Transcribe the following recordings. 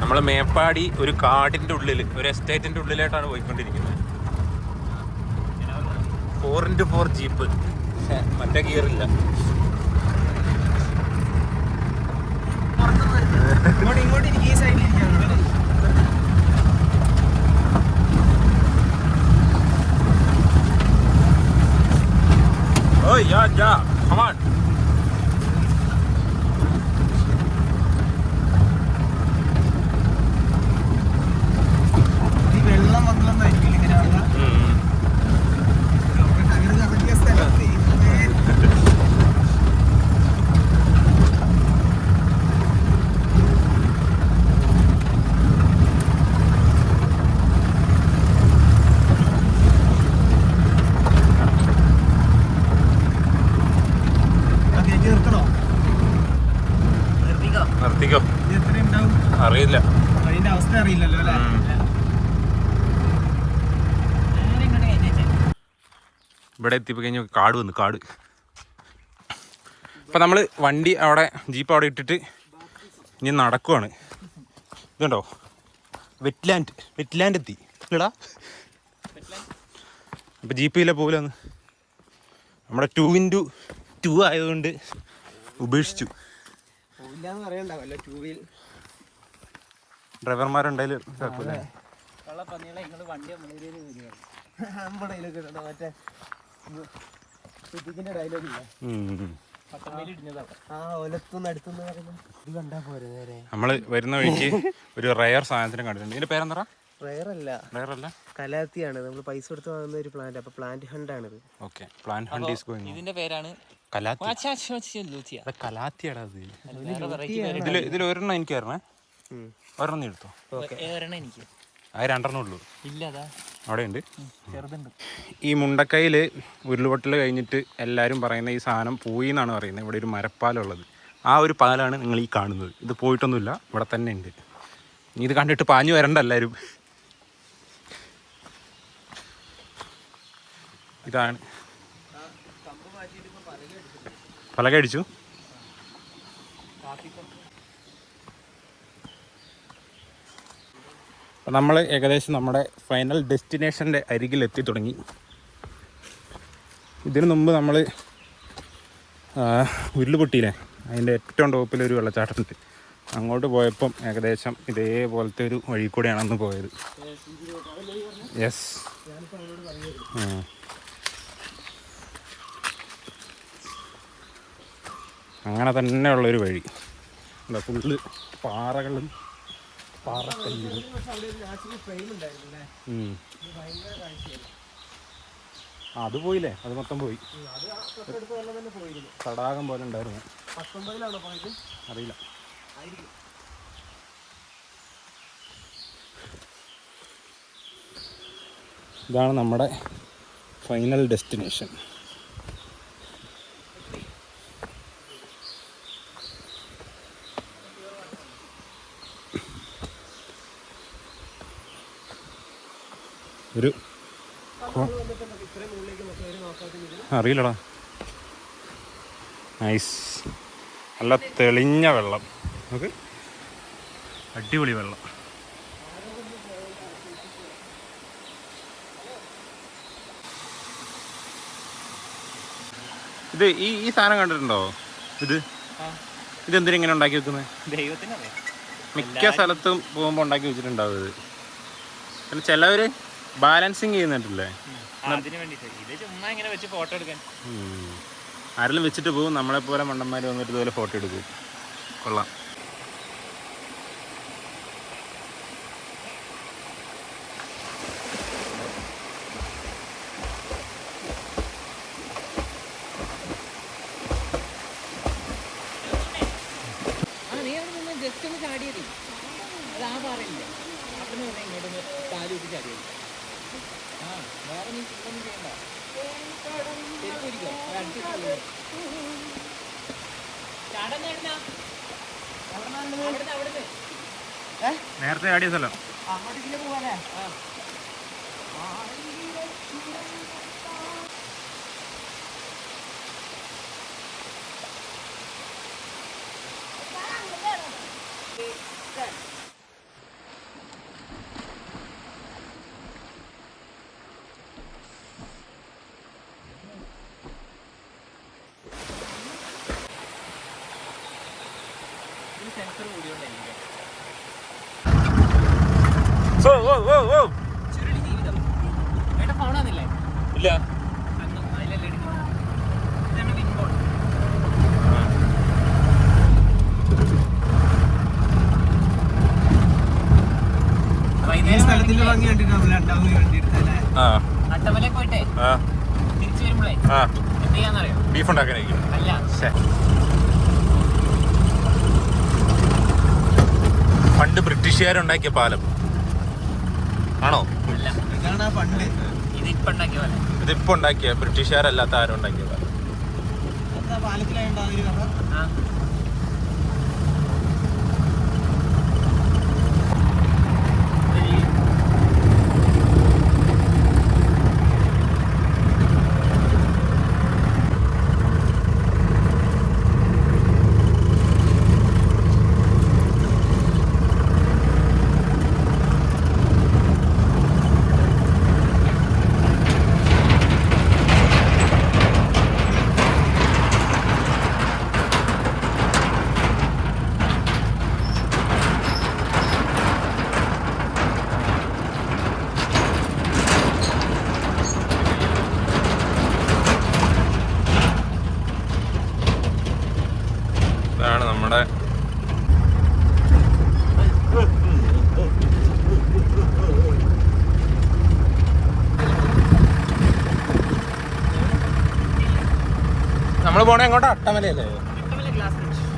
നമ്മൾ മേപ്പാടി ഒരു കാടിൻ്റെ ഉള്ളിൽ, ഒരു എസ്റ്റേറ്റിൻ്റെ ഉള്ളിലായിട്ടാണ് പോയിക്കൊണ്ടിരിക്കുന്നത്. 4x4 ജീപ്പ്, മറ്റേ ഗിയറില്ല. Oh yeah, yeah, come on. അറിയില്ല, അതിന്റെ അവസ്ഥ അറിയില്ലല്ലോ അല്ലേ. ഇവിടെ എത്തിയപ്പോൾ കഴിഞ്ഞ കാട്. അപ്പം നമ്മൾ വണ്ടി അവിടെ, ജീപ്പ് അവിടെ ഇട്ടിട്ട് ഇനി നടക്കുവാണ്. ഇതുണ്ടോ, വെറ്റ്ലാൻഡ് എത്തി ഇല്ലടാ. അപ്പം ജീപ്പിലെ പോലെന്ന് നമ്മുടെ 2x2 ആയതുകൊണ്ട് ഉപേക്ഷിച്ചു. ഡ്രൈവർമാരുണ്ടായാലും നമ്മള് വരുന്ന വഴിക്ക് ഒരു റയർ സാധനത്തിനെ കണ്ടിട്ടുണ്ട്. ഇതിന്റെ പേരെന്താ? റയറല്ല, കലാത്തിയാണ്. നമ്മൾ പൈസ കൊടുത്ത് വാങ്ങുന്ന ഒരു പ്ലാന്റ്. അപ്പൊ പ്ലാന്റ് ഹണ്ട് ആണിത്. Okay, plant hunt is going. ഇതിന്റെ പേരാണ് കലാത്തിയാടാ. ഇതിൽ ഒരെണ്ണം എനിക്ക് തരണേ. ഒരെണ്ണം നീ എടുത്തോ. എനിക്ക് അത് 2 ഉള്ളൂ. ഇല്ലതാ അവിടെ ഉണ്ട്. ചെറുതുണ്ട്. ഈ മുണ്ടക്കയിൽ ഉരുൾപൊട്ടൽ കഴിഞ്ഞിട്ട് എല്ലാവരും പറയുന്ന ഈ സാധനം പോയി എന്നാണ് പറയുന്നത്. ഇവിടെ ഒരു മരപ്പാലമുള്ളത്, ആ ഒരു പാലാണ് നിങ്ങൾ ഈ കാണുന്നത്. ഇത് പോയിട്ടൊന്നുമില്ല, ഇവിടെ തന്നെ ഉണ്ട്. ഇനി ഇത് കണ്ടിട്ട് പാഞ്ഞു വരണ്ട എല്ലാവരും. ഇതാണ് പലക അടിച്ചു. അപ്പം നമ്മൾ ഏകദേശം നമ്മുടെ ഫൈനൽ ഡെസ്റ്റിനേഷൻ്റെ അരികിലെത്തി തുടങ്ങി. ഇതിനു മുമ്പ് നമ്മൾ ഉരുളുപൊട്ടിയില്ലേ, അതിൻ്റെ ഏറ്റവും ടോപ്പിലൊരു വെള്ളച്ചാട്ടമുണ്ട്. അങ്ങോട്ട് പോയപ്പം ഏകദേശം ഇതേപോലത്തെ ഒരു വഴി കൂടെയാണ് അന്ന് പോയത്. യെസ്, അങ്ങനെ തന്നെയുള്ളൊരു വഴി. എന്താ ഫുള്ള് പാറകളും പാറക്കല്ലുകളും. അത് പോയില്ലേ, അത് മൊത്തം പോയി. തടാകം പോലെ ഉണ്ടായിരുന്നു. അറിയില്ല. ഇതാണ് നമ്മുടെ ഫൈനൽ ഡെസ്റ്റിനേഷൻ. ഒരു അറിയില്ലടാ. നൈസ്, നല്ല തെളിഞ്ഞ വെള്ളം. നമുക്ക് അടിപൊളി വെള്ളം. ഇത് ഈ സാധനം കണ്ടിട്ടുണ്ടോ? ഇതെന്തിനാ ഇങ്ങനെ ഉണ്ടാക്കി വെക്കുന്നത്? ദൈവത്തിനറിയാം. മിക്ക സ്ഥലത്തും പോകുമ്പോൾ ഉണ്ടാക്കി വെച്ചിട്ടുണ്ടാവും ഇത്. പിന്നെ ചിലവർ ബാലൻസിങ് ചെയ്യുന്നുണ്ടല്ലേ, അതിന് വേണ്ടിയിട്ട്. ഇത് ചുമ്മാ ഇങ്ങനെ വെച്ച് ഫോട്ടോ എടുക്കാൻ. ആരെങ്കിലും വെച്ചിട്ട് പോകും, നമ്മളെപ്പോലെ മണ്ടന്മാർ വന്നിട്ട് ഇതുപോലെ ഫോട്ടോ എടുക്കും. കൊള്ളാം. ജസ്റ്റ് ഒന്ന് ചാടിയത് അത് ആ പറയില്ല. അപ്പം ഇങ്ങോട്ടൊന്ന് കാലൂട്ടി ചാടിയത്. ആ വേറെ നീ ഒന്നും ചെയ്യണ്ട. നേരത്തെ ചാടിയ സ്ഥലം. അങ്ങോട്ടേക്ക് പോവാല്ലേ? കൂടിയോണ്ടായിരിക്കും. ചുരുളി ജീവിതം. ഏട്ടാ ഫോൺ വന്നില്ലേ? ഇല്ല. അന്ന് അതിലല്ലേ എടുക്കുന്നത്. ഇതാണ് വിൻബോൾ. സ്ഥലത്തിന്റെ ഭംഗി കണ്ടിട്ട് നമ്മൾ രണ്ടാമത് വണ്ടി എടുത്തല്ലേ. അട്ടമലയിൽ പോയിട്ടേ തിരിച്ചു വരുമ്പോഴേ എന്ത് ചെയ്യാന്നറിയോ? ബീഫ് ഉണ്ടാക്കാനായിരിക്കും. അല്ല, പണ്ട് ബ്രിട്ടീഷുകാരുണ്ടാക്കിയ പാലം ആണോ? അല്ല, ഇതാണ് ആ പണ്ട്. ഇതിപ്പോ ഉണ്ടാക്കിയ പോലെ. ഇതിപ്പോ ഉണ്ടാക്കിയ ബ്രിട്ടീഷുകാരല്ലാത്ത ആരും ഉണ്ടാക്കിയ പാലം. പാലത്തിലായോണ്ട് ആ ഒരു കഥ. ആ ഇതാണ് നമ്മുടെ നമ്മൾ പോണേ എങ്ങോട്ടാ? അട്ടമലയല്ലേ?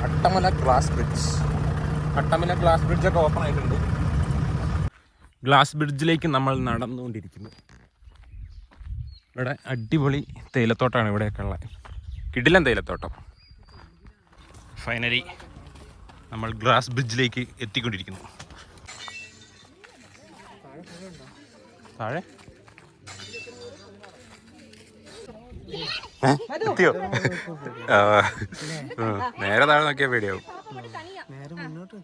Attamala glass bridge. Attamala glass bridge ഒക്കെ ഓപ്പൺ ആയിട്ടുണ്ട്. ഗ്ലാസ് ബ്രിഡ്ജിലേക്ക് നമ്മൾ നടന്നുകൊണ്ടിരിക്കുന്നു. ഇവിടെ അടിപൊളി തേയിലത്തോട്ടമാണ് ഇവിടെയൊക്കെ ഉള്ളത്. കിടിലൻ തേയിലത്തോട്ടം. ഫൈനലി നമ്മൾ ഗ്ലാസ് ബ്രിഡ്ജിലേക്ക് എത്തിക്കൊണ്ടിരിക്കുന്നു. താഴെ എത്തിയോ? നേരെ താഴെ നോക്കിയാ പേടിയാവും. നേരെ മുന്നോട്ട്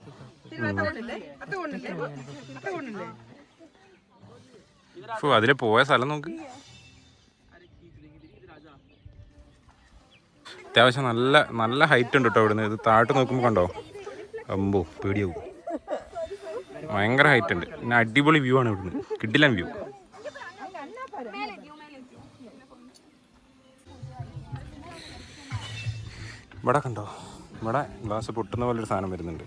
അതില് പോയ സ്ഥലം നോക്ക്. അത്യാവശ്യം നല്ല നല്ല ഹൈറ്റ് ഉണ്ട് കേട്ടോ ഇവിടുന്ന്. ഇത് താഴോട്ട് നോക്കുമ്പോൾ കണ്ടോ, അമ്പോ പേടിയാവും. ഭയങ്കര ഹൈറ്റ് ഉണ്ട്. പിന്നെ അടിപൊളി വ്യൂ ആണ് ഇവിടുന്ന്, കിടിലൻ വ്യൂ. ഇവിടെ കണ്ടോ, ഇവിടെ ഗ്ലാസ് പൊട്ടുന്ന പോലൊരു സാധനം വരുന്നുണ്ട്.